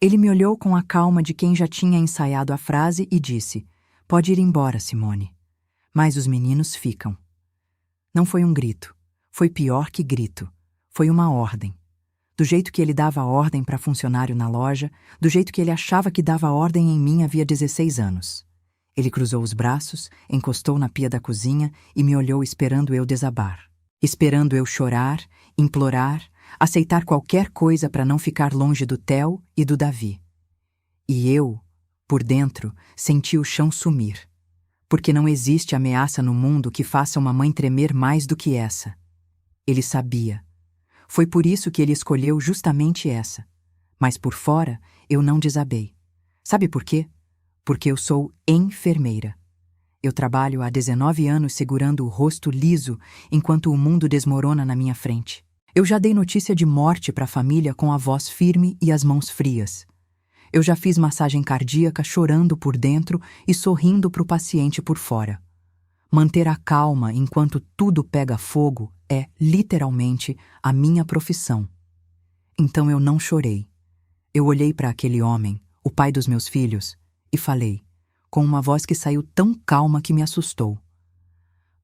Ele me olhou com a calma de quem já tinha ensaiado a frase e disse: "Pode ir embora, Simone. Mas os meninos ficam." Não foi um grito. Foi pior que grito. Foi uma ordem. Do jeito que ele dava ordem para funcionário na loja, do jeito que ele achava que dava ordem em mim havia 16 anos. Ele cruzou os braços, encostou na pia da cozinha e me olhou esperando eu desabar. Esperando eu chorar, implorar, aceitar qualquer coisa para não ficar longe do Theo e do Davi. E eu, por dentro, senti o chão sumir. Porque não existe ameaça no mundo que faça uma mãe tremer mais do que essa. Ele sabia. Foi por isso que ele escolheu justamente essa. Mas por fora, eu não desabei. Sabe por quê? Porque eu sou enfermeira. Eu trabalho há 19 anos segurando o rosto liso enquanto o mundo desmorona na minha frente. Eu já dei notícia de morte para a família com a voz firme e as mãos frias. Eu já fiz massagem cardíaca chorando por dentro e sorrindo para o paciente por fora. Manter a calma enquanto tudo pega fogo é, literalmente, a minha profissão. Então eu não chorei. Eu olhei para aquele homem, o pai dos meus filhos, e falei, com uma voz que saiu tão calma que me assustou: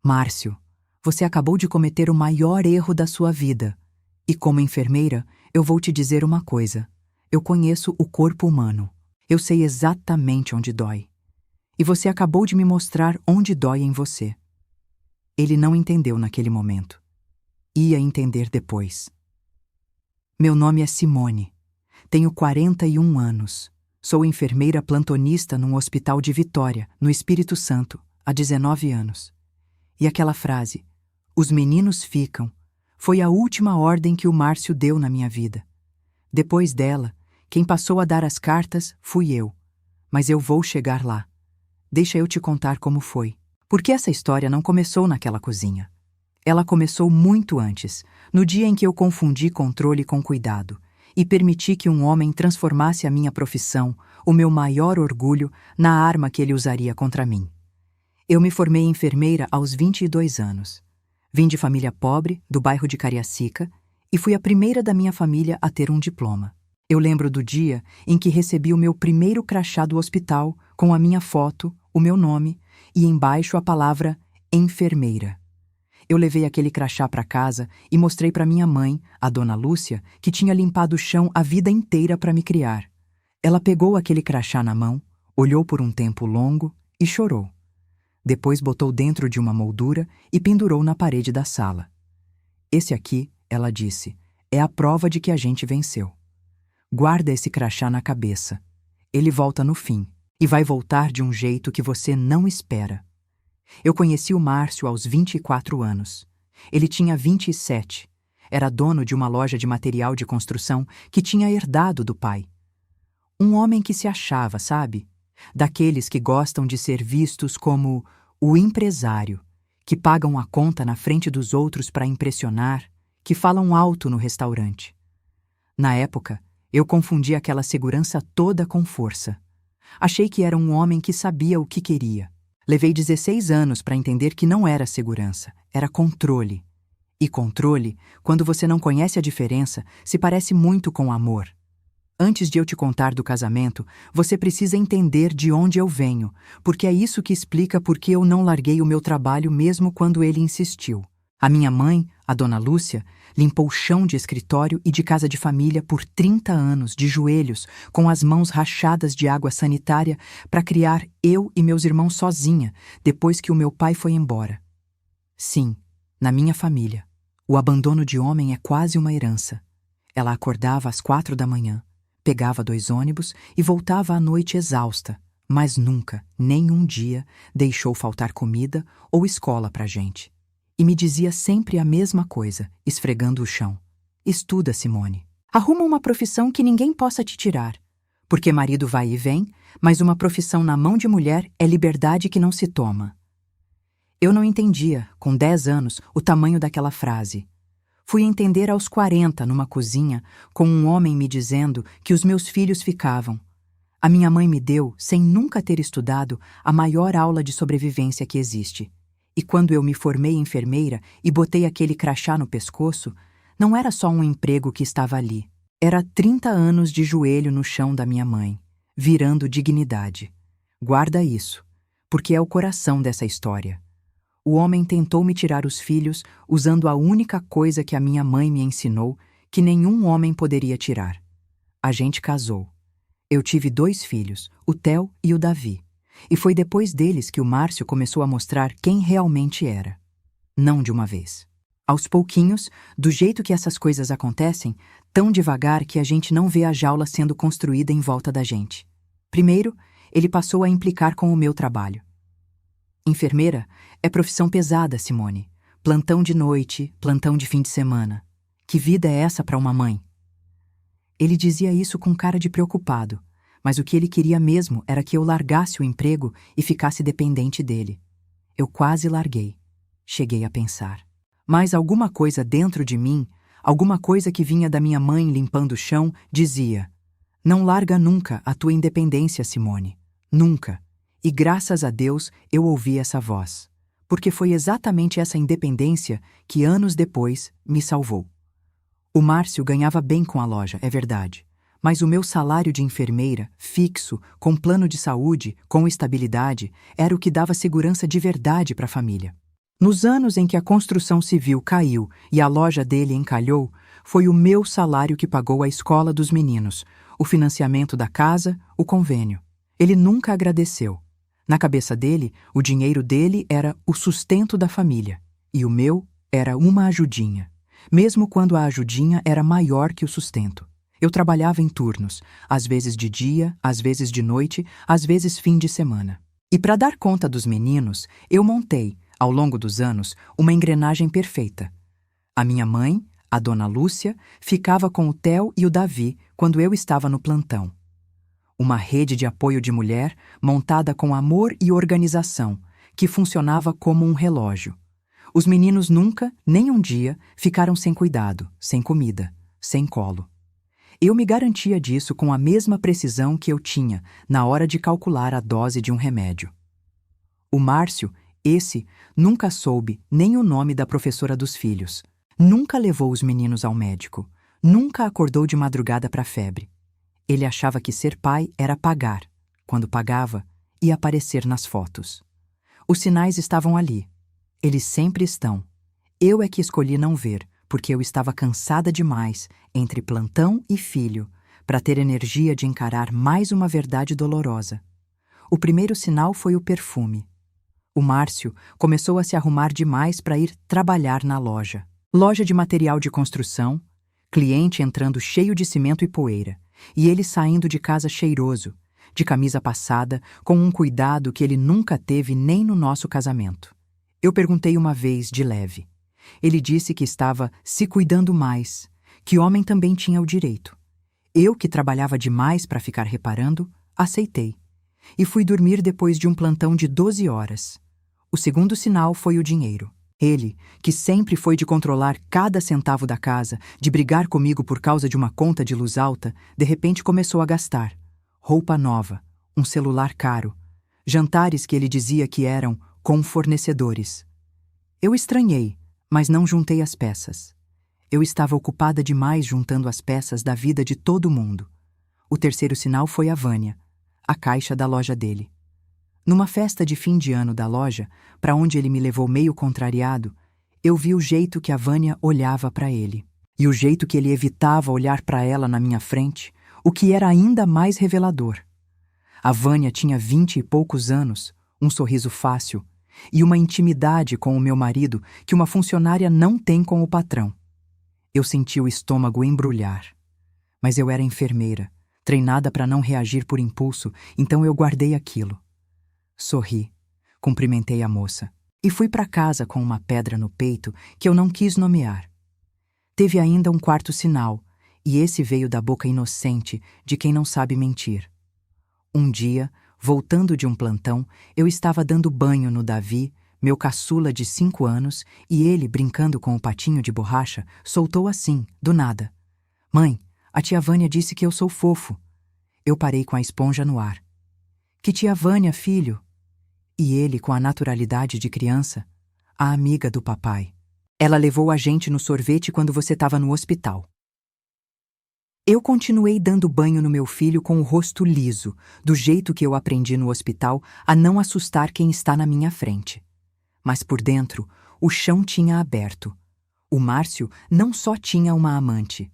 "Márcio, você acabou de cometer o maior erro da sua vida. E como enfermeira, eu vou te dizer uma coisa. Eu conheço o corpo humano. Eu sei exatamente onde dói. E você acabou de me mostrar onde dói em você." Ele não entendeu naquele momento. Ia entender depois. Meu nome é Simone. Tenho 41 anos. Sou enfermeira plantonista num hospital de Vitória, no Espírito Santo, há 19 anos. E aquela frase, "os meninos ficam", foi a última ordem que o Márcio deu na minha vida. Depois dela, quem passou a dar as cartas fui eu. Mas eu vou chegar lá. Deixa eu te contar como foi. Porque essa história não começou naquela cozinha. Ela começou muito antes, no dia em que eu confundi controle com cuidado e permiti que um homem transformasse a minha profissão, o meu maior orgulho, na arma que ele usaria contra mim. Eu me formei enfermeira aos 22 anos. Vim de família pobre, do bairro de Cariacica, e fui a primeira da minha família a ter um diploma. Eu lembro do dia em que recebi o meu primeiro crachá do hospital, com a minha foto, o meu nome e embaixo a palavra enfermeira. Eu levei aquele crachá para casa e mostrei para minha mãe, a dona Lúcia, que tinha limpado o chão a vida inteira para me criar. Ela pegou aquele crachá na mão, olhou por um tempo longo e chorou. Depois botou dentro de uma moldura e pendurou na parede da sala. "Esse aqui", ela disse, "é a prova de que a gente venceu. Guarda esse crachá na cabeça. Ele volta no fim, e vai voltar de um jeito que você não espera." Eu conheci o Márcio aos 24 anos. Ele tinha 27. Era dono de uma loja de material de construção que tinha herdado do pai. Um homem que se achava, sabe? Daqueles que gostam de ser vistos como o empresário, que pagam a conta na frente dos outros para impressionar, que falam alto no restaurante. Na época, eu confundi aquela segurança toda com força. Achei que era um homem que sabia o que queria. Levei 16 anos para entender que não era segurança, era controle. E controle, quando você não conhece a diferença, se parece muito com amor. Antes de eu te contar do casamento, você precisa entender de onde eu venho, porque é isso que explica por que eu não larguei o meu trabalho mesmo quando ele insistiu. A minha mãe, a dona Lúcia, limpou o chão de escritório e de casa de família por 30 anos, de joelhos, com as mãos rachadas de água sanitária, para criar eu e meus irmãos sozinha, depois que o meu pai foi embora. Sim, na minha família, o abandono de homem é quase uma herança. Ela acordava às 4 da manhã, pegava 2 ônibus e voltava à noite exausta, mas nunca, nem um dia, deixou faltar comida ou escola pra gente. E me dizia sempre a mesma coisa, esfregando o chão: "Estuda, Simone. Arruma uma profissão que ninguém possa te tirar. Porque marido vai e vem, mas uma profissão na mão de mulher é liberdade que não se toma." Eu não entendia, com 10 anos, o tamanho daquela frase. Fui entender aos 40, numa cozinha, com um homem me dizendo que os meus filhos ficavam. A minha mãe me deu, sem nunca ter estudado, a maior aula de sobrevivência que existe. E quando eu me formei enfermeira e botei aquele crachá no pescoço, não era só um emprego que estava ali. Era 30 anos de joelho no chão da minha mãe, virando dignidade. Guarda isso, porque é o coração dessa história. O homem tentou me tirar os filhos usando a única coisa que a minha mãe me ensinou que nenhum homem poderia tirar. A gente casou. Eu tive 2 filhos, o Theo e o Davi. E foi depois deles que o Márcio começou a mostrar quem realmente era. Não de uma vez. Aos pouquinhos, do jeito que essas coisas acontecem, tão devagar que a gente não vê a jaula sendo construída em volta da gente. Primeiro, ele passou a implicar com o meu trabalho. Enfermeira é profissão pesada, Simone. Plantão de noite, plantão de fim de semana. Que vida é essa para uma mãe? Ele dizia isso com cara de preocupado, mas o que ele queria mesmo era que eu largasse o emprego e ficasse dependente dele. Eu quase larguei. Cheguei a pensar. Mas alguma coisa dentro de mim, alguma coisa que vinha da minha mãe limpando o chão, dizia: não larga nunca a tua independência, Simone. Nunca. E graças a Deus eu ouvi essa voz, porque foi exatamente essa independência que anos depois me salvou. O Márcio ganhava bem com a loja, é verdade, mas o meu salário de enfermeira, fixo, com plano de saúde, com estabilidade, era o que dava segurança de verdade para a família. Nos anos em que a construção civil caiu e a loja dele encalhou, foi o meu salário que pagou a escola dos meninos, o financiamento da casa, o convênio. Ele nunca agradeceu. Na cabeça dele, o dinheiro dele era o sustento da família, e o meu era uma ajudinha, mesmo quando a ajudinha era maior que o sustento. Eu trabalhava em turnos, às vezes de dia, às vezes de noite, às vezes fim de semana. E para dar conta dos meninos, eu montei, ao longo dos anos, uma engrenagem perfeita. A minha mãe, a dona Lúcia, ficava com o Theo e o Davi quando eu estava no plantão. Uma rede de apoio de mulher montada com amor e organização, que funcionava como um relógio. Os meninos nunca, nem um dia, ficaram sem cuidado, sem comida, sem colo. Eu me garantia disso com a mesma precisão que eu tinha na hora de calcular a dose de um remédio. O Márcio, esse, nunca soube nem o nome da professora dos filhos. Nunca levou os meninos ao médico. Nunca acordou de madrugada para febre. Ele achava que ser pai era pagar. Quando pagava, ia aparecer nas fotos. Os sinais estavam ali. Eles sempre estão. Eu é que escolhi não ver, porque eu estava cansada demais, entre plantão e filho, para ter energia de encarar mais uma verdade dolorosa. O primeiro sinal foi o perfume. O Márcio começou a se arrumar demais para ir trabalhar na loja. Loja de material de construção, cliente entrando cheio de cimento e poeira, e ele saindo de casa cheiroso, de camisa passada, com um cuidado que ele nunca teve nem no nosso casamento. Eu perguntei uma vez, de leve. Ele disse que estava se cuidando mais, que homem também tinha o direito. Eu, que trabalhava demais para ficar reparando, aceitei. E fui dormir depois de um plantão de 12 horas. O segundo sinal foi o dinheiro. Ele, que sempre foi de controlar cada centavo da casa, de brigar comigo por causa de uma conta de luz alta, de repente começou a gastar. Roupa nova, um celular caro, jantares que ele dizia que eram com fornecedores. Eu estranhei, mas não juntei as peças. Eu estava ocupada demais juntando as peças da vida de todo mundo. O terceiro sinal foi a Vânia, a caixa da loja dele. Numa festa de fim de ano da loja, para onde ele me levou meio contrariado, eu vi o jeito que a Vânia olhava para ele. E o jeito que ele evitava olhar para ela na minha frente, o que era ainda mais revelador. A Vânia tinha 20 e poucos anos, um sorriso fácil, e uma intimidade com o meu marido que uma funcionária não tem com o patrão. Eu senti o estômago embrulhar. Mas eu era enfermeira, treinada para não reagir por impulso, então eu guardei aquilo. Sorri, cumprimentei a moça e fui para casa com uma pedra no peito que eu não quis nomear. Teve ainda um quarto sinal, e esse veio da boca inocente de quem não sabe mentir. Um dia, voltando de um plantão, eu estava dando banho no Davi, meu caçula de 5 anos, e ele, brincando com o patinho de borracha, soltou assim, do nada: "Mãe, a tia Vânia disse que eu sou fofo." Eu parei com a esponja no ar. "Que tia Vânia, filho?" E ele, com a naturalidade de criança: "A amiga do papai. Ela levou a gente no sorvete quando você estava no hospital." Eu continuei dando banho no meu filho com o rosto liso, do jeito que eu aprendi no hospital a não assustar quem está na minha frente. Mas por dentro, o chão tinha aberto. O Márcio não só tinha uma amante.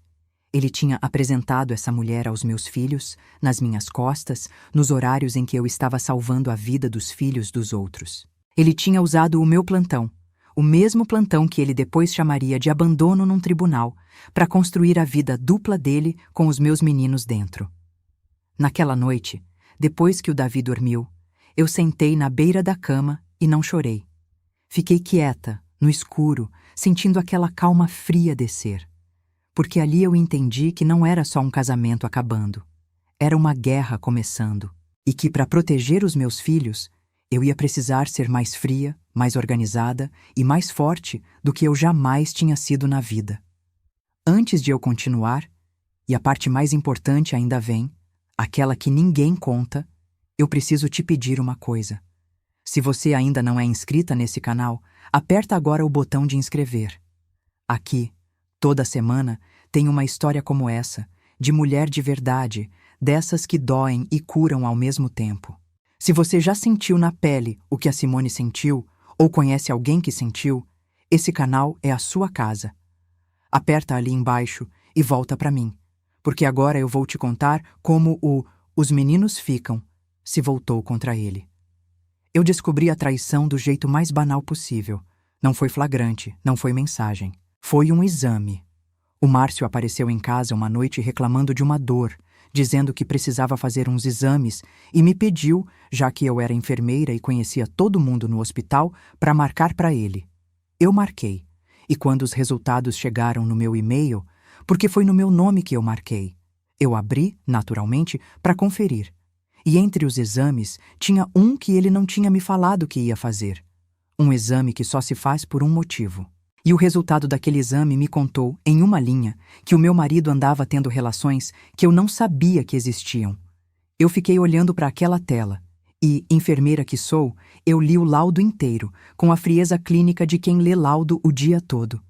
Ele tinha apresentado essa mulher aos meus filhos, nas minhas costas, nos horários em que eu estava salvando a vida dos filhos dos outros. Ele tinha usado o meu plantão, o mesmo plantão que ele depois chamaria de abandono num tribunal, para construir a vida dupla dele com os meus meninos dentro. Naquela noite, depois que o Davi dormiu, eu sentei na beira da cama e não chorei. Fiquei quieta, no escuro, sentindo aquela calma fria descer. Porque ali eu entendi que não era só um casamento acabando. Era uma guerra começando. E que para proteger os meus filhos, eu ia precisar ser mais fria, mais organizada e mais forte do que eu jamais tinha sido na vida. Antes de eu continuar, e a parte mais importante ainda vem, aquela que ninguém conta, eu preciso te pedir uma coisa. Se você ainda não é inscrita nesse canal, aperta agora o botão de inscrever. Aqui, toda semana, tem uma história como essa, de mulher de verdade, dessas que doem e curam ao mesmo tempo. Se você já sentiu na pele o que a Simone sentiu, ou conhece alguém que sentiu, esse canal é a sua casa. Aperta ali embaixo e volta para mim, porque agora eu vou te contar como Os Meninos Ficam se voltou contra ele. Eu descobri a traição do jeito mais banal possível. Não foi flagrante, não foi mensagem. Foi um exame. O Márcio apareceu em casa uma noite reclamando de uma dor, dizendo que precisava fazer uns exames e me pediu, já que eu era enfermeira e conhecia todo mundo no hospital, para marcar para ele. Eu marquei. E quando os resultados chegaram no meu e-mail, porque foi no meu nome que eu marquei, eu abri, naturalmente, para conferir. E entre os exames, tinha um que ele não tinha me falado que ia fazer. Um exame que só se faz por um motivo. E o resultado daquele exame me contou, em uma linha, que o meu marido andava tendo relações que eu não sabia que existiam. Eu fiquei olhando para aquela tela e, enfermeira que sou, eu li o laudo inteiro, com a frieza clínica de quem lê laudo o dia todo.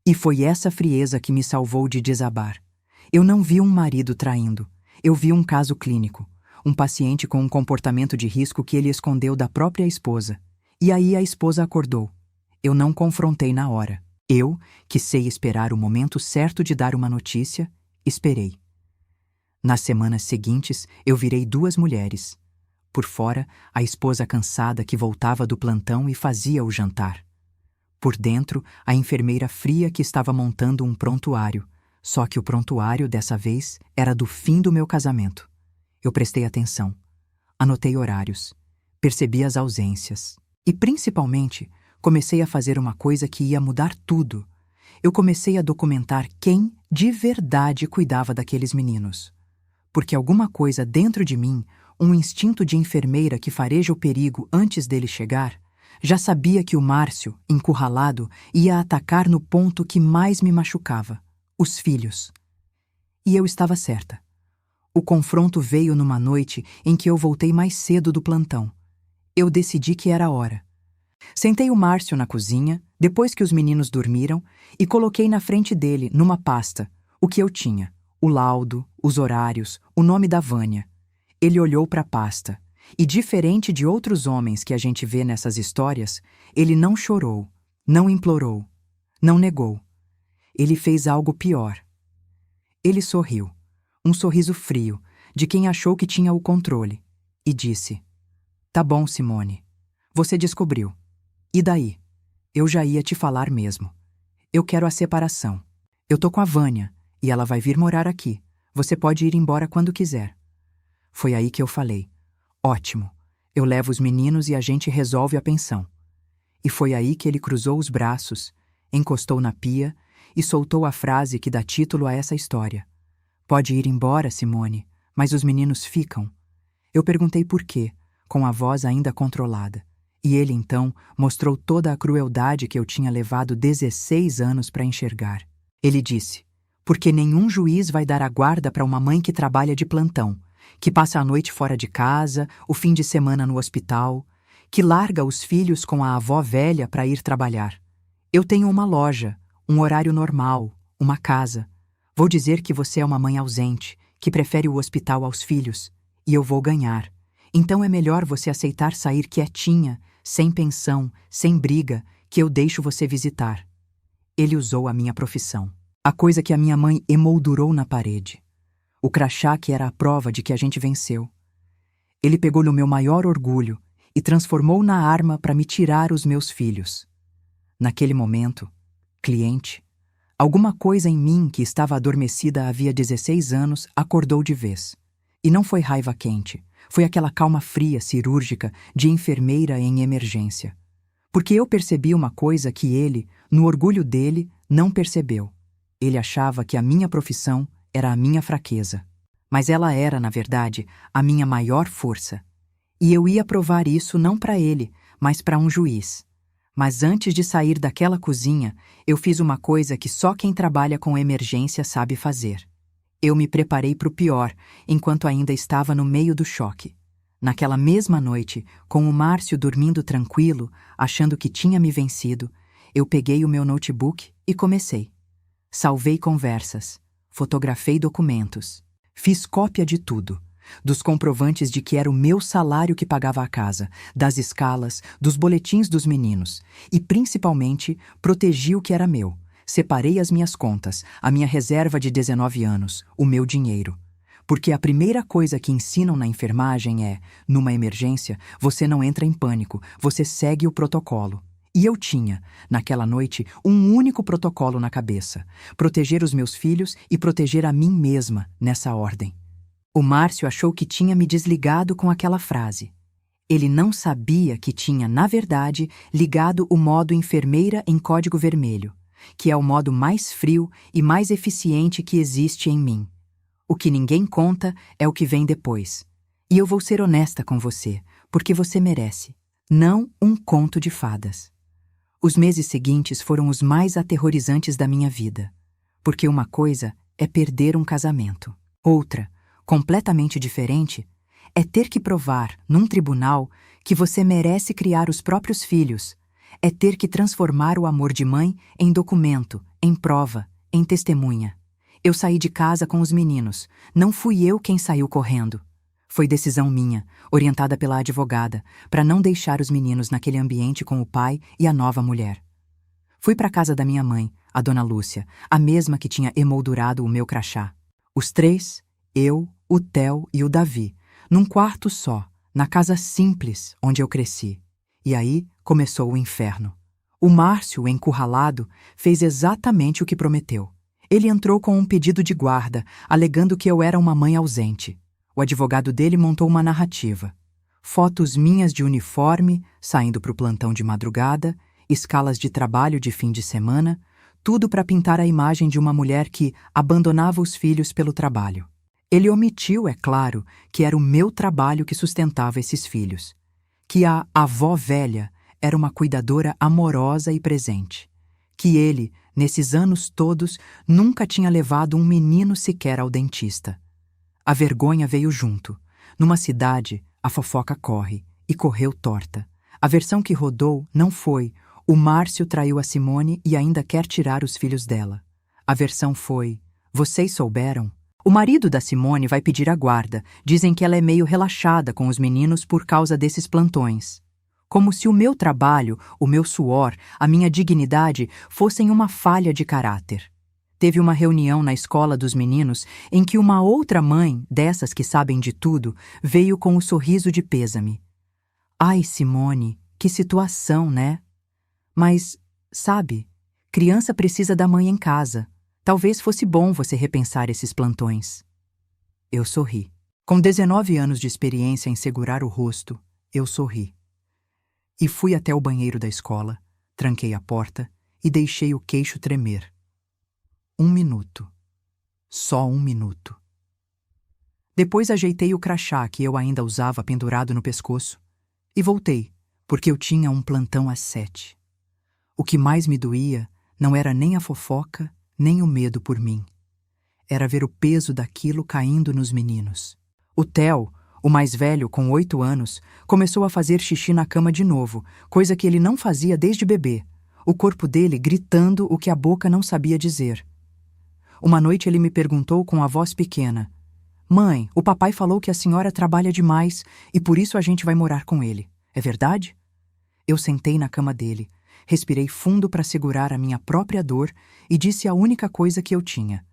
E foi essa frieza que me salvou de desabar. Eu não vi um marido traindo. Eu vi um caso clínico. Um paciente com um comportamento de risco que ele escondeu da própria esposa. E aí a esposa acordou. Eu não confrontei na hora. Eu, que sei esperar o momento certo de dar uma notícia, esperei. Nas semanas seguintes, eu virei duas mulheres. Por fora, a esposa cansada que voltava do plantão e fazia o jantar. Por dentro, a enfermeira fria que estava montando um prontuário. Só que o prontuário, dessa vez, era do fim do meu casamento. Eu prestei atenção. Anotei horários. Percebi as ausências. E, principalmente, comecei a fazer uma coisa que ia mudar tudo. Eu comecei a documentar quem, de verdade, cuidava daqueles meninos. Porque alguma coisa dentro de mim, um instinto de enfermeira que fareja o perigo antes dele chegar, já sabia que o Márcio, encurralado, ia atacar no ponto que mais me machucava: os filhos. E eu estava certa. O confronto veio numa noite em que eu voltei mais cedo do plantão. Eu decidi que era a hora. Sentei o Márcio na cozinha, depois que os meninos dormiram, e coloquei na frente dele, numa pasta, o que eu tinha: o laudo, os horários, o nome da Vânia. Ele olhou para a pasta, e diferente de outros homens que a gente vê nessas histórias, ele não chorou, não implorou, não negou. Ele fez algo pior. Ele sorriu, um sorriso frio, de quem achou que tinha o controle, e disse: "Tá bom, Simone. Você descobriu. E daí? Eu já ia te falar mesmo. Eu quero a separação. Eu tô com a Vânia, e ela vai vir morar aqui. Você pode ir embora quando quiser." Foi aí que eu falei: "Ótimo. Eu levo os meninos e a gente resolve a pensão." E foi aí que ele cruzou os braços, encostou na pia e soltou a frase que dá título a essa história: "Pode ir embora, Simone, mas os meninos ficam." Eu perguntei por quê, com a voz ainda controlada. E ele, então, mostrou toda a crueldade que eu tinha levado 16 anos para enxergar. Ele disse: "Porque nenhum juiz vai dar a guarda para uma mãe que trabalha de plantão, que passa a noite fora de casa, o fim de semana no hospital, que larga os filhos com a avó velha para ir trabalhar. Eu tenho uma loja, um horário normal, uma casa. Vou dizer que você é uma mãe ausente, que prefere o hospital aos filhos, e eu vou ganhar. Então é melhor você aceitar sair quietinha, sem pensão, sem briga, que eu deixo você visitar. Ele usou a minha profissão, a coisa que a minha mãe emoldurou na parede. O crachá que era a prova de que a gente venceu. Ele pegou-lhe o meu maior orgulho e transformou na arma para me tirar os meus filhos. Naquele momento, cliente, alguma coisa em mim que estava adormecida havia 16 anos acordou de vez. E não foi raiva quente, foi aquela calma fria, cirúrgica, de enfermeira em emergência. Porque eu percebi uma coisa que ele, no orgulho dele, não percebeu. Ele achava que a minha profissão era a minha fraqueza. Mas ela era, na verdade, a minha maior força. E eu ia provar isso não para ele, mas para um juiz. Mas antes de sair daquela cozinha, eu fiz uma coisa que só quem trabalha com emergência sabe fazer. Eu me preparei para o pior, enquanto ainda estava no meio do choque. Naquela mesma noite, com o Márcio dormindo tranquilo, achando que tinha me vencido, eu peguei o meu notebook e comecei. Salvei conversas, fotografei documentos, fiz cópia de tudo, dos comprovantes de que era o meu salário que pagava a casa, das escalas, dos boletins dos meninos, e principalmente protegi o que era meu. Separei as minhas contas, a minha reserva de 19 anos, o meu dinheiro. Porque a primeira coisa que ensinam na enfermagem é, numa emergência, você não entra em pânico, você segue o protocolo. E eu tinha, naquela noite, um único protocolo na cabeça: proteger os meus filhos e proteger a mim mesma, nessa ordem. O Márcio achou que tinha me desligado com aquela frase. Ele não sabia que tinha, na verdade, ligado o modo enfermeira em código vermelho, que é o modo mais frio e mais eficiente que existe em mim. O que ninguém conta é o que vem depois. E eu vou ser honesta com você, porque você merece. Não um conto de fadas. Os meses seguintes foram os mais aterrorizantes da minha vida. Porque uma coisa é perder um casamento. Outra, completamente diferente, é ter que provar, num tribunal, que você merece criar os próprios filhos. É ter que transformar o amor de mãe em documento, em prova, em testemunha. Eu saí de casa com os meninos. Não fui eu quem saiu correndo. Foi decisão minha, orientada pela advogada, para não deixar os meninos naquele ambiente com o pai e a nova mulher. Fui para a casa da minha mãe, a dona Lúcia, a mesma que tinha emoldurado o meu crachá. Os três, eu, o Theo e o Davi, num quarto só, na casa simples onde eu cresci. E aí começou o inferno. O Márcio, encurralado, fez exatamente o que prometeu. Ele entrou com um pedido de guarda, alegando que eu era uma mãe ausente. O advogado dele montou uma narrativa. Fotos minhas de uniforme, saindo para o plantão de madrugada, escalas de trabalho de fim de semana, tudo para pintar a imagem de uma mulher que abandonava os filhos pelo trabalho. Ele omitiu, é claro, que era o meu trabalho que sustentava esses filhos. Que a avó velha era uma cuidadora amorosa e presente. Que ele, nesses anos todos, nunca tinha levado um menino sequer ao dentista. A vergonha veio junto. Numa cidade, a fofoca corre, e correu torta. A versão que rodou não foi: o Márcio traiu a Simone e ainda quer tirar os filhos dela. A versão foi: vocês souberam? O marido da Simone vai pedir a guarda. Dizem que ela é meio relaxada com os meninos por causa desses plantões. Como se o meu trabalho, o meu suor, a minha dignidade fossem uma falha de caráter. Teve uma reunião na escola dos meninos em que uma outra mãe, dessas que sabem de tudo, veio com um sorriso de pêsame. Ai, Simone, que situação, né? Mas, sabe, criança precisa da mãe em casa. Talvez fosse bom você repensar esses plantões. Eu sorri. Com 19 anos de experiência em segurar o rosto, eu sorri. E fui até o banheiro da escola, tranquei a porta e deixei o queixo tremer. 1 minuto. Só 1 minuto. Depois ajeitei o crachá que eu ainda usava pendurado no pescoço e voltei, porque eu tinha um plantão às 7. O que mais me doía não era nem a fofoca, nem o medo por mim. Era ver o peso daquilo caindo nos meninos. O Theo, o mais velho, com 8 anos, começou a fazer xixi na cama de novo, coisa que ele não fazia desde bebê, o corpo dele gritando o que a boca não sabia dizer. Uma noite ele me perguntou com a voz pequena: Mãe, o papai falou que a senhora trabalha demais e por isso a gente vai morar com ele. É verdade? Eu sentei na cama dele, respirei fundo para segurar a minha própria dor e disse a única coisa que eu tinha: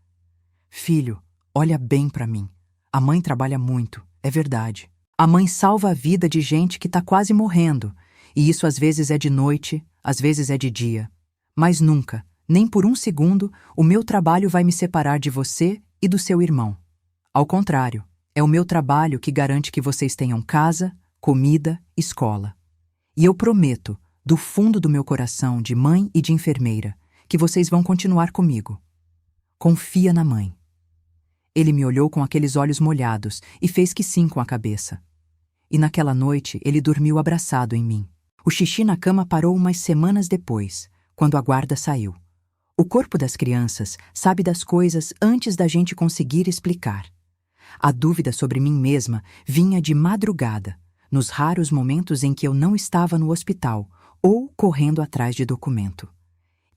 Filho, olha bem para mim. A mãe trabalha muito, é verdade. A mãe salva a vida de gente que está quase morrendo, e isso às vezes é de noite, às vezes é de dia. Mas nunca, nem por um segundo, o meu trabalho vai me separar de você e do seu irmão. Ao contrário, é o meu trabalho que garante que vocês tenham casa, comida, escola. E eu prometo, do fundo do meu coração de mãe e de enfermeira, que vocês vão continuar comigo. Confia na mãe. Ele me olhou com aqueles olhos molhados e fez que sim com a cabeça. E naquela noite ele dormiu abraçado em mim. O xixi na cama parou umas semanas depois, quando a guarda saiu. O corpo das crianças sabe das coisas antes da gente conseguir explicar. A dúvida sobre mim mesma vinha de madrugada, nos raros momentos em que eu não estava no hospital ou correndo atrás de documento.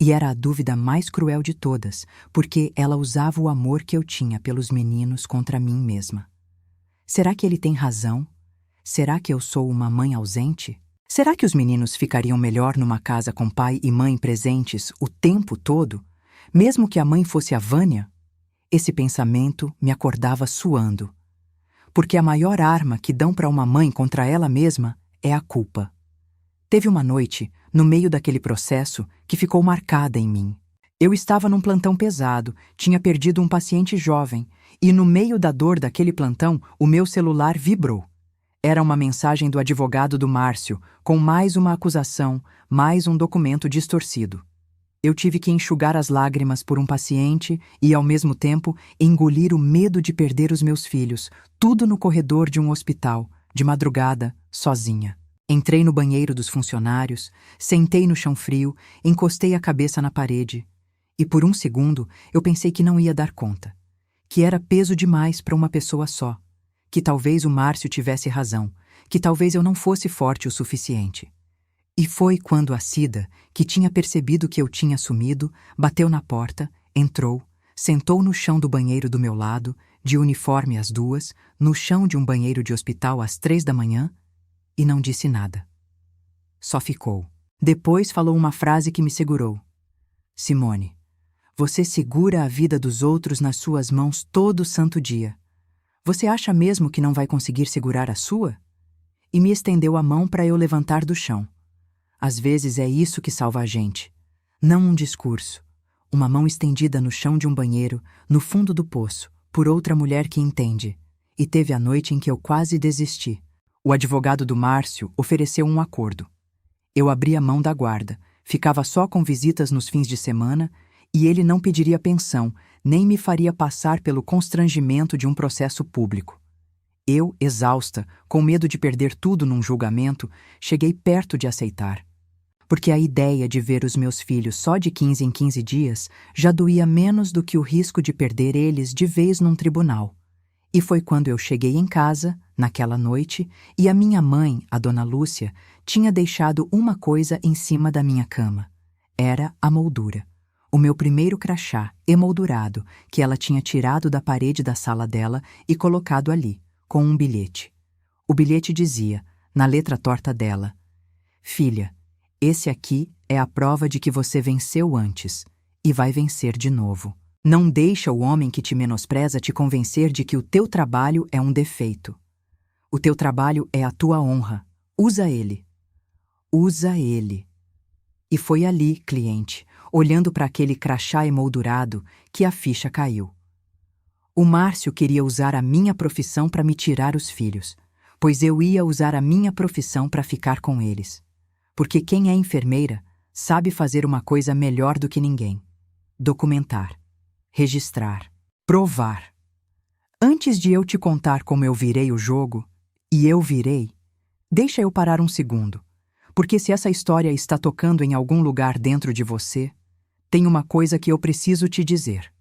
E era a dúvida mais cruel de todas, porque ela usava o amor que eu tinha pelos meninos contra mim mesma. Será que ele tem razão? Será que eu sou uma mãe ausente? Será que os meninos ficariam melhor numa casa com pai e mãe presentes o tempo todo, mesmo que a mãe fosse a Vânia? Esse pensamento me acordava suando, porque a maior arma que dão para uma mãe contra ela mesma é a culpa. Teve uma noite, no meio daquele processo, que ficou marcada em mim. Eu estava num plantão pesado, tinha perdido um paciente jovem, e no meio da dor daquele plantão, o meu celular vibrou. Era uma mensagem do advogado do Márcio, com mais uma acusação, mais um documento distorcido. Eu tive que enxugar as lágrimas por um paciente e, ao mesmo tempo, engolir o medo de perder os meus filhos, tudo no corredor de um hospital, de madrugada, sozinha. Entrei no banheiro dos funcionários, sentei no chão frio, encostei a cabeça na parede. E por um segundo eu pensei que não ia dar conta, que era peso demais para uma pessoa só, que talvez o Márcio tivesse razão, que talvez eu não fosse forte o suficiente. E foi quando a Cida, que tinha percebido que eu tinha sumido, bateu na porta, entrou, sentou no chão do banheiro do meu lado, de uniforme às 2, no chão de um banheiro de hospital às 3 da manhã, e não disse nada. Só ficou. Depois falou uma frase que me segurou. Simone, você segura a vida dos outros nas suas mãos todo santo dia. Você acha mesmo que não vai conseguir segurar a sua? E me estendeu a mão para eu levantar do chão. Às vezes é isso que salva a gente. Não um discurso. Uma mão estendida no chão de um banheiro, no fundo do poço, por outra mulher que entende. E teve a noite em que eu quase desisti. O advogado do Márcio ofereceu um acordo. Eu abri a mão da guarda, ficava só com visitas nos fins de semana e ele não pediria pensão, nem me faria passar pelo constrangimento de um processo público. Eu, exausta, com medo de perder tudo num julgamento, cheguei perto de aceitar. Porque a ideia de ver os meus filhos só de 15 em 15 dias já doía menos do que o risco de perder eles de vez num tribunal. E foi quando eu cheguei em casa, naquela noite, e a minha mãe, a dona Lúcia, tinha deixado uma coisa em cima da minha cama. Era a moldura. O meu primeiro crachá, emoldurado, que ela tinha tirado da parede da sala dela e colocado ali, com um bilhete. O bilhete dizia, na letra torta dela: Filha, esse aqui é a prova de que você venceu antes, e vai vencer de novo. Não deixa o homem que te menospreza te convencer de que o teu trabalho é um defeito. O teu trabalho é a tua honra. Usa ele. Usa ele. E foi ali, cliente, olhando para aquele crachá emoldurado, que a ficha caiu. O Márcio queria usar a minha profissão para me tirar os filhos, pois eu ia usar a minha profissão para ficar com eles. Porque quem é enfermeira sabe fazer uma coisa melhor do que ninguém: documentar, registrar, provar. Antes de eu te contar como eu virei o jogo, e eu virei, deixa eu parar um segundo, porque se essa história está tocando em algum lugar dentro de você, tem uma coisa que eu preciso te dizer.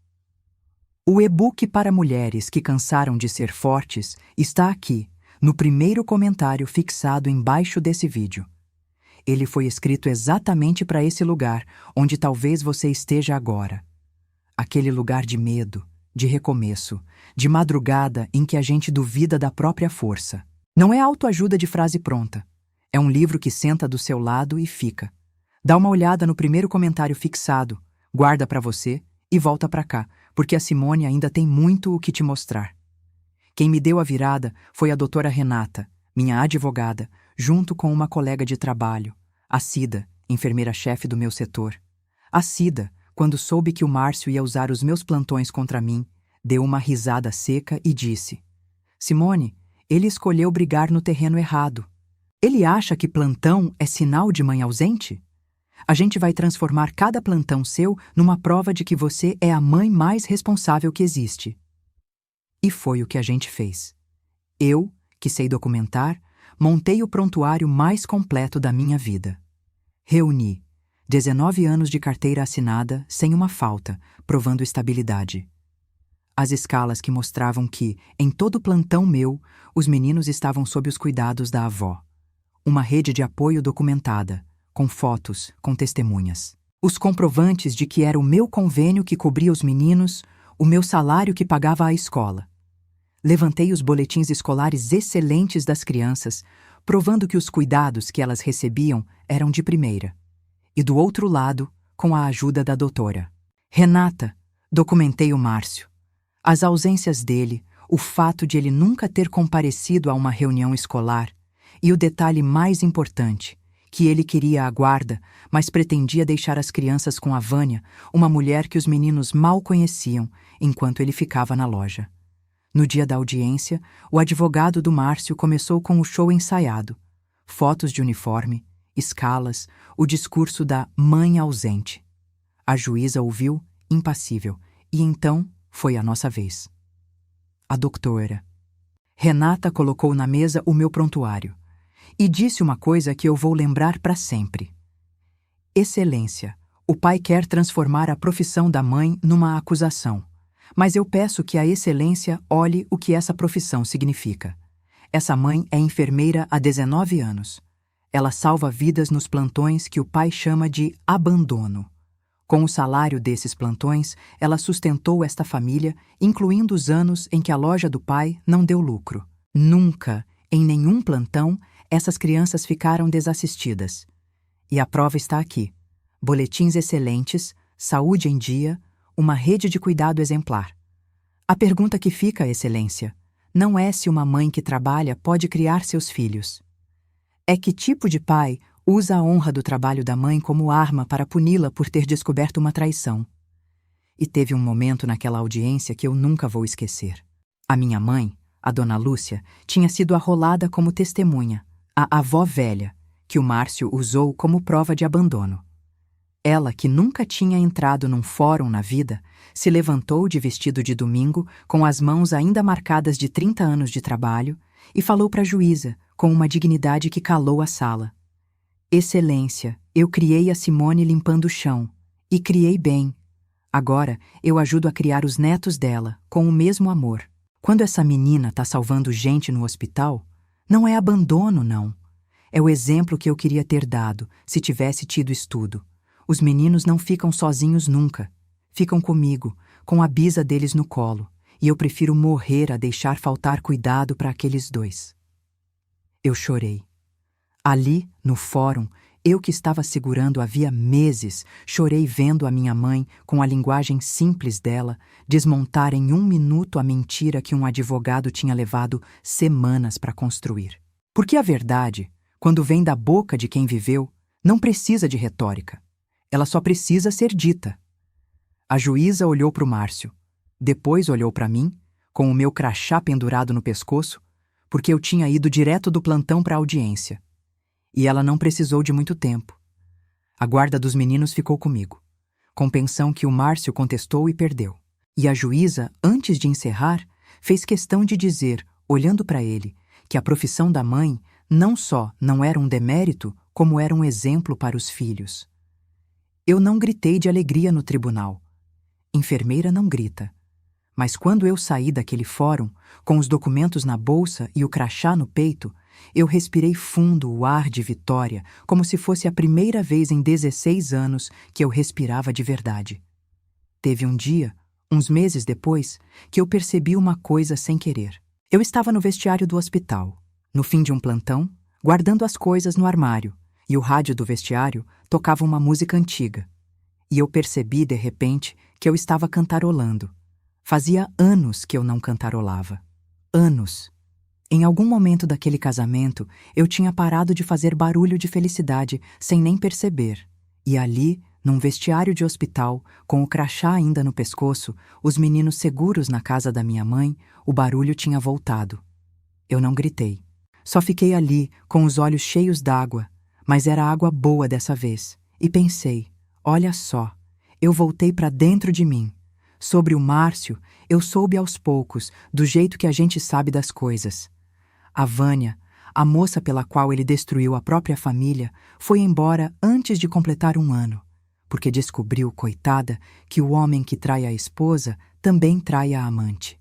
O e-book para mulheres que cansaram de ser fortes está aqui, no primeiro comentário fixado embaixo desse vídeo. Ele foi escrito exatamente para esse lugar, onde talvez você esteja agora. Aquele lugar de medo, de recomeço, de madrugada em que a gente duvida da própria força. Não é autoajuda de frase pronta. É um livro que senta do seu lado e fica. Dá uma olhada no primeiro comentário fixado, guarda para você e volta para cá, porque a Simone ainda tem muito o que te mostrar. Quem me deu a virada foi a doutora Renata, minha advogada, junto com uma colega de trabalho, a Cida, enfermeira-chefe do meu setor. A Cida, quando soube que o Márcio ia usar os meus plantões contra mim, deu uma risada seca e disse: Simone, ele escolheu brigar no terreno errado. Ele acha que plantão é sinal de mãe ausente? A gente vai transformar cada plantão seu numa prova de que você é a mãe mais responsável que existe. E foi o que a gente fez. Eu, que sei documentar, montei o prontuário mais completo da minha vida. Reuni 19 anos de carteira assinada sem uma falta, provando estabilidade. As escalas que mostravam que, em todo plantão meu, os meninos estavam sob os cuidados da avó. Uma rede de apoio documentada, com fotos, com testemunhas. Os comprovantes de que era o meu convênio que cobria os meninos, o meu salário que pagava a escola. Levantei os boletins escolares excelentes das crianças, provando que os cuidados que elas recebiam eram de primeira. E do outro lado, com a ajuda da doutora Renata, documentei o Márcio. As ausências dele, o fato de ele nunca ter comparecido a uma reunião escolar e o detalhe mais importante, que ele queria a guarda, mas pretendia deixar as crianças com a Vânia, uma mulher que os meninos mal conheciam, enquanto ele ficava na loja. No dia da audiência, o advogado do Márcio começou com o show ensaiado. Fotos de uniforme, escalas, o discurso da mãe ausente. A juíza ouviu, impassível, e então foi a nossa vez. A doutora Renata colocou na mesa o meu prontuário e disse uma coisa que eu vou lembrar para sempre. Excelência, o pai quer transformar a profissão da mãe numa acusação, mas eu peço que a excelência olhe o que essa profissão significa. Essa mãe é enfermeira há 19 anos. Ela salva vidas nos plantões que o pai chama de abandono. Com o salário desses plantões, ela sustentou esta família, incluindo os anos em que a loja do pai não deu lucro. Nunca, em nenhum plantão, essas crianças ficaram desassistidas. E a prova está aqui. Boletins excelentes, saúde em dia, uma rede de cuidado exemplar. A pergunta que fica, excelência, não é se uma mãe que trabalha pode criar seus filhos. É que tipo de pai usa a honra do trabalho da mãe como arma para puni-la por ter descoberto uma traição. E teve um momento naquela audiência que eu nunca vou esquecer. A minha mãe, a dona Lúcia, tinha sido arrolada como testemunha, a avó velha, que o Márcio usou como prova de abandono. Ela, que nunca tinha entrado num fórum na vida, se levantou de vestido de domingo, com as mãos ainda marcadas de 30 anos de trabalho, e falou para a juíza, com uma dignidade que calou a sala. Excelência, eu criei a Simone limpando o chão. E criei bem. Agora, eu ajudo a criar os netos dela, com o mesmo amor. Quando essa menina tá salvando gente no hospital, não é abandono, não. É o exemplo que eu queria ter dado, se tivesse tido estudo. Os meninos não ficam sozinhos nunca. Ficam comigo, com a bisa deles no colo. E eu prefiro morrer a deixar faltar cuidado para aqueles dois. Eu chorei. Ali, no fórum, eu que estava segurando havia meses, chorei vendo a minha mãe, com a linguagem simples dela, desmontar em 1 minuto a mentira que um advogado tinha levado semanas para construir. Porque a verdade, quando vem da boca de quem viveu, não precisa de retórica. Ela só precisa ser dita. A juíza olhou para o Márcio, depois olhou para mim, com o meu crachá pendurado no pescoço, porque eu tinha ido direto do plantão para a audiência. E ela não precisou de muito tempo. A guarda dos meninos ficou comigo, com pensão que o Márcio contestou e perdeu. E a juíza, antes de encerrar, fez questão de dizer, olhando para ele, que a profissão da mãe não só não era um demérito, como era um exemplo para os filhos. Eu não gritei de alegria no tribunal. Enfermeira não grita. Mas quando eu saí daquele fórum, com os documentos na bolsa e o crachá no peito, eu respirei fundo o ar de vitória, como se fosse a primeira vez em 16 anos que eu respirava de verdade. Teve um dia, uns meses depois, que eu percebi uma coisa sem querer. Eu estava no vestiário do hospital, no fim de um plantão, guardando as coisas no armário, e o rádio do vestiário tocava uma música antiga. E eu percebi, de repente, que eu estava cantarolando. Fazia anos que eu não cantarolava. Anos. Em algum momento daquele casamento, eu tinha parado de fazer barulho de felicidade sem nem perceber. E ali, num vestiário de hospital, com o crachá ainda no pescoço, os meninos seguros na casa da minha mãe, o barulho tinha voltado. Eu não gritei. Só fiquei ali, com os olhos cheios d'água, mas era água boa dessa vez. E pensei, olha só, eu voltei para dentro de mim. Sobre o Márcio, eu soube aos poucos, do jeito que a gente sabe das coisas. A Vânia, a moça pela qual ele destruiu a própria família, foi embora antes de completar 1 ano, porque descobriu, coitada, que o homem que trai a esposa também trai a amante.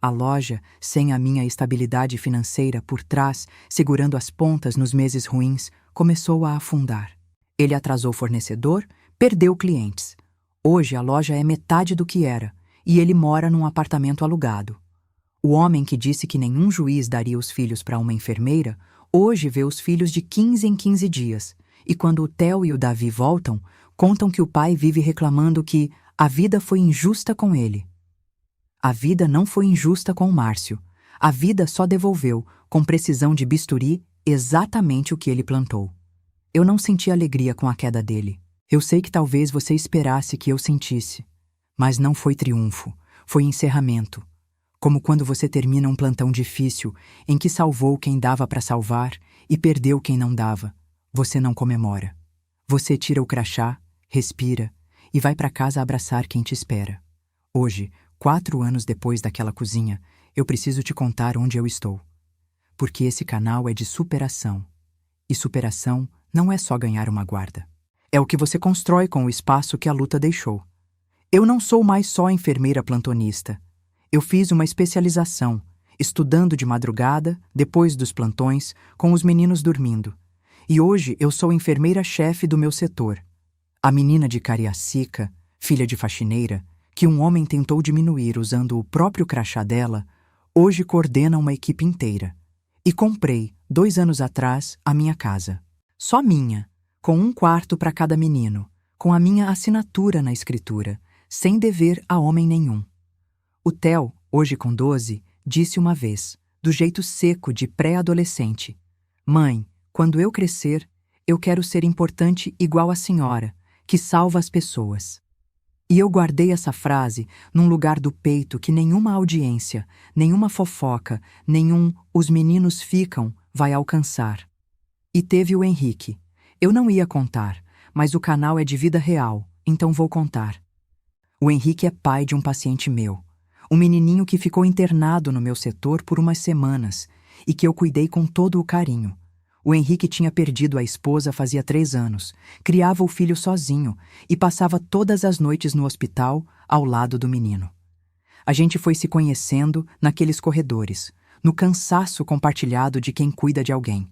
A loja, sem a minha estabilidade financeira por trás, segurando as pontas nos meses ruins, começou a afundar. Ele atrasou fornecedor, perdeu clientes. Hoje a loja é metade do que era, e ele mora num apartamento alugado. O homem que disse que nenhum juiz daria os filhos para uma enfermeira, hoje vê os filhos de 15 em 15 dias, e quando o Theo e o Davi voltam, contam que o pai vive reclamando que a vida foi injusta com ele. A vida não foi injusta com o Márcio. A vida só devolveu, com precisão de bisturi, exatamente o que ele plantou. Eu não senti alegria com a queda dele. Eu sei que talvez você esperasse que eu sentisse. Mas não foi triunfo, foi encerramento. Como quando você termina um plantão difícil, em que salvou quem dava para salvar e perdeu quem não dava. Você não comemora. Você tira o crachá, respira e vai para casa abraçar quem te espera. Hoje, 4 anos depois daquela cozinha, eu preciso te contar onde eu estou. Porque esse canal é de superação. E superação não é só ganhar uma guarda. É o que você constrói com o espaço que a luta deixou. Eu não sou mais só enfermeira plantonista. Eu fiz uma especialização, estudando de madrugada, depois dos plantões, com os meninos dormindo. E hoje eu sou enfermeira-chefe do meu setor. A menina de Cariacica, filha de faxineira, que um homem tentou diminuir usando o próprio crachá dela, hoje coordena uma equipe inteira. E comprei, 2 anos atrás, a minha casa. Só minha, com 1 quarto para cada menino, com a minha assinatura na escritura, sem dever a homem nenhum. O Theo, hoje com 12, disse uma vez, do jeito seco de pré-adolescente: "Mãe, quando eu crescer, eu quero ser importante igual a senhora, que salva as pessoas." E eu guardei essa frase num lugar do peito que nenhuma audiência, nenhuma fofoca, nenhum "os meninos ficam" vai alcançar. E teve o Henrique. Eu não ia contar, mas o canal é de vida real, então vou contar. O Henrique é pai de um paciente meu. Um menininho que ficou internado no meu setor por umas semanas e que eu cuidei com todo o carinho. O Henrique tinha perdido a esposa fazia 3 anos, criava o filho sozinho e passava todas as noites no hospital ao lado do menino. A gente foi se conhecendo naqueles corredores, no cansaço compartilhado de quem cuida de alguém.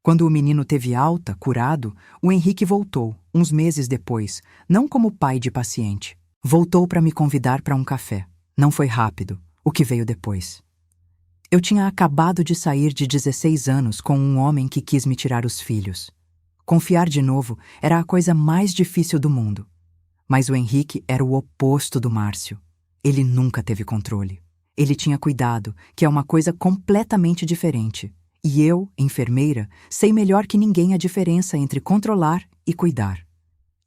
Quando o menino teve alta, curado, o Henrique voltou, uns meses depois, não como pai de paciente. Voltou para me convidar para um café. Não foi rápido, o que veio depois. Eu tinha acabado de sair de 16 anos com um homem que quis me tirar os filhos. Confiar de novo era a coisa mais difícil do mundo. Mas o Henrique era o oposto do Márcio. Ele nunca teve controle. Ele tinha cuidado, que é uma coisa completamente diferente. E eu, enfermeira, sei melhor que ninguém a diferença entre controlar e cuidar.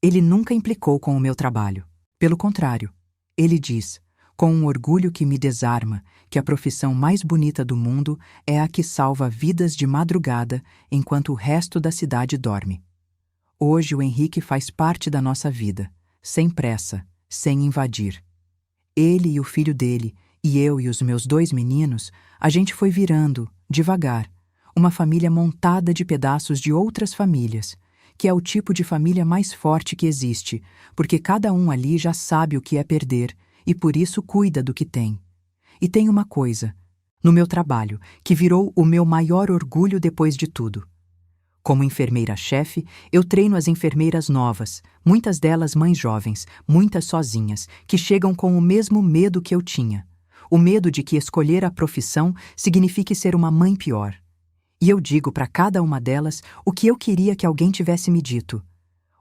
Ele nunca implicou com o meu trabalho. Pelo contrário, ele diz, com um orgulho que me desarma, que a profissão mais bonita do mundo é a que salva vidas de madrugada enquanto o resto da cidade dorme. Hoje o Henrique faz parte da nossa vida, sem pressa, sem invadir. Ele e o filho dele, e eu e os meus 2 meninos, a gente foi virando, devagar, uma família montada de pedaços de outras famílias, que é o tipo de família mais forte que existe, porque cada um ali já sabe o que é perder e por isso cuida do que tem. E tem uma coisa, no meu trabalho, que virou o meu maior orgulho depois de tudo. Como enfermeira-chefe, eu treino as enfermeiras novas, muitas delas mães jovens, muitas sozinhas, que chegam com o mesmo medo que eu tinha. O medo de que escolher a profissão signifique ser uma mãe pior. E eu digo para cada uma delas o que eu queria que alguém tivesse me dito.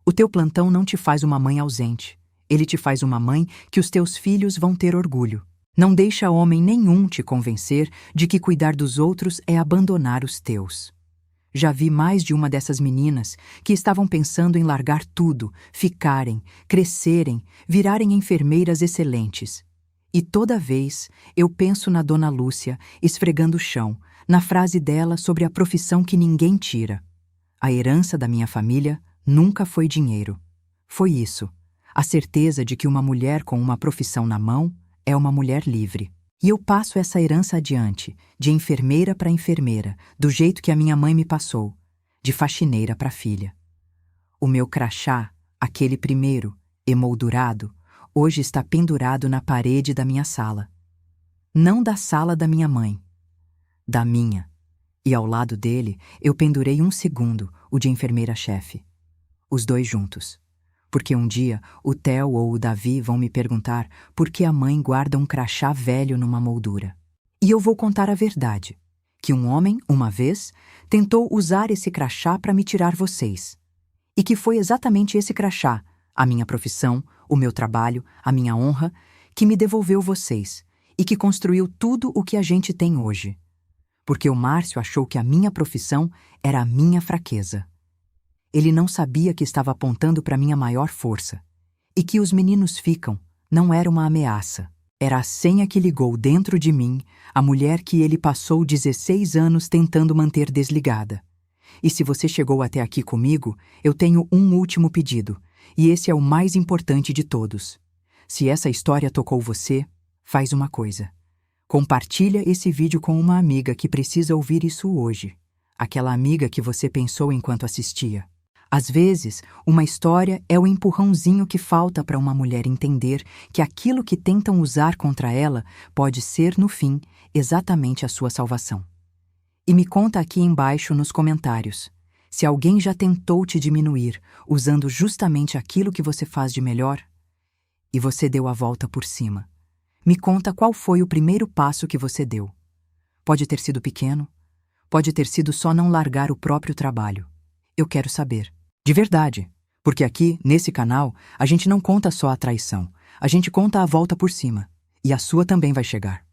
O teu plantão não te faz uma mãe ausente. Ele te faz uma mãe que os teus filhos vão ter orgulho. Não deixa homem nenhum te convencer de que cuidar dos outros é abandonar os teus. Já vi mais de uma dessas meninas que estavam pensando em largar tudo, ficarem, crescerem, virarem enfermeiras excelentes. E toda vez eu penso na Dona Lúcia esfregando o chão, na frase dela sobre a profissão que ninguém tira. A herança da minha família nunca foi dinheiro. Foi isso, a certeza de que uma mulher com uma profissão na mão é uma mulher livre. E eu passo essa herança adiante, de enfermeira para enfermeira, do jeito que a minha mãe me passou, de faxineira para filha. O meu crachá, aquele primeiro, emoldurado, hoje está pendurado na parede da minha sala. Não da sala da minha mãe, da minha. E ao lado dele, eu pendurei um segundo, o de enfermeira-chefe. Os dois juntos. Porque um dia o Theo ou o Davi vão me perguntar por que a mãe guarda um crachá velho numa moldura. E eu vou contar a verdade, que um homem, uma vez, tentou usar esse crachá para me tirar vocês. E que foi exatamente esse crachá, a minha profissão, o meu trabalho, a minha honra, que me devolveu vocês e que construiu tudo o que a gente tem hoje. Porque o Márcio achou que a minha profissão era a minha fraqueza. Ele não sabia que estava apontando para minha maior força. E que os meninos ficam não era uma ameaça. Era a senha que ligou dentro de mim a mulher que ele passou 16 anos tentando manter desligada. E se você chegou até aqui comigo, eu tenho um último pedido, e esse é o mais importante de todos. Se essa história tocou você, faz uma coisa. Compartilha esse vídeo com uma amiga que precisa ouvir isso hoje. Aquela amiga que você pensou enquanto assistia. Às vezes, uma história é o empurrãozinho que falta para uma mulher entender que aquilo que tentam usar contra ela pode ser, no fim, exatamente a sua salvação. E me conta aqui embaixo nos comentários, se alguém já tentou te diminuir usando justamente aquilo que você faz de melhor e você deu a volta por cima. Me conta qual foi o primeiro passo que você deu. Pode ter sido pequeno, pode ter sido só não largar o próprio trabalho. Eu quero saber. De verdade. Porque aqui, nesse canal, a gente não conta só a traição. A gente conta a volta por cima. E a sua também vai chegar.